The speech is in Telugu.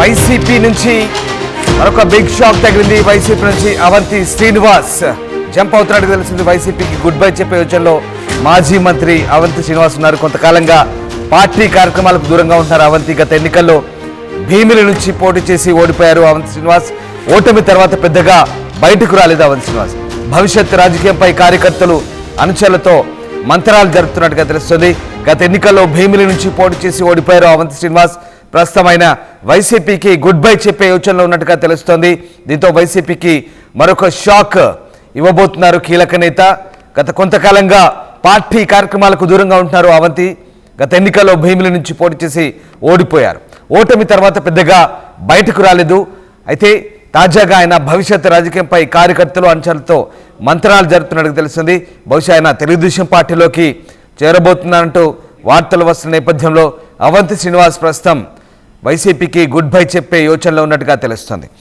వైసీపీ నుంచి మరొక బిగ్ షాక్ తగిలింది. వైసీపీ నుంచి అవంతి శ్రీనివాస్ జంప్ అవుతున్నట్టు తెలిసింది. వైసీపీకి గుడ్ బై చెప్పే యోచనలో మాజీ మంత్రి అవంతి శ్రీనివాస్ ఉన్నారు. కొంతకాలంగా పార్టీ కార్యక్రమాలకు దూరంగా ఉంటున్నారు అవంతి. గత ఎన్నికల్లో భీమిలి నుంచి పోటీ చేసి ఓడిపోయారు అవంతి శ్రీనివాస్. ఓటమి తర్వాత పెద్దగా బయటకు రాలేదు అవంతి శ్రీనివాస్. భవిష్యత్ రాజకీయంపై కార్యకర్తలు అనుచరులతో మంత్రాలు జరుపుతున్నట్టుగా తెలుస్తుంది. గత ఎన్నికల్లో భీమిలి నుంచి పోటీ చేసి ఓడిపోయారు అవంతి శ్రీనివాస్. ప్రస్తుతమైన వైసీపీకి గుడ్ బై చెప్పే యోచనలో ఉన్నట్టుగా తెలుస్తోంది. దీంతో వైసీపీకి మరొక షాక్ ఇవ్వబోతున్నారు కీలక నేత. గత కొంతకాలంగా పార్టీ కార్యక్రమాలకు దూరంగా ఉంటున్నారు అవంతి. గత ఎన్నికల్లో భీమిలి నుంచి పోటీ చేసి ఓడిపోయారు. ఓటమి తర్వాత పెద్దగా బయటకు రాలేదు. అయితే తాజాగా ఆయన భవిష్యత్ రాజకీయంపై కార్యకర్తలు అనుచరులతో మంత్రాలు జరుపుతున్నట్టు తెలుస్తుంది. బహుశా ఆయన తెలుగుదేశం పార్టీలోకి చేరబోతున్నారంటూ వార్తలు వస్తున్న నేపథ్యంలో అవంతి శ్రీనివాస్ ప్రస్తుతం వైసీపీకి గుడ్ బై చెప్పే యోచనలో ఉన్నట్టుగా తెలుస్తుంది.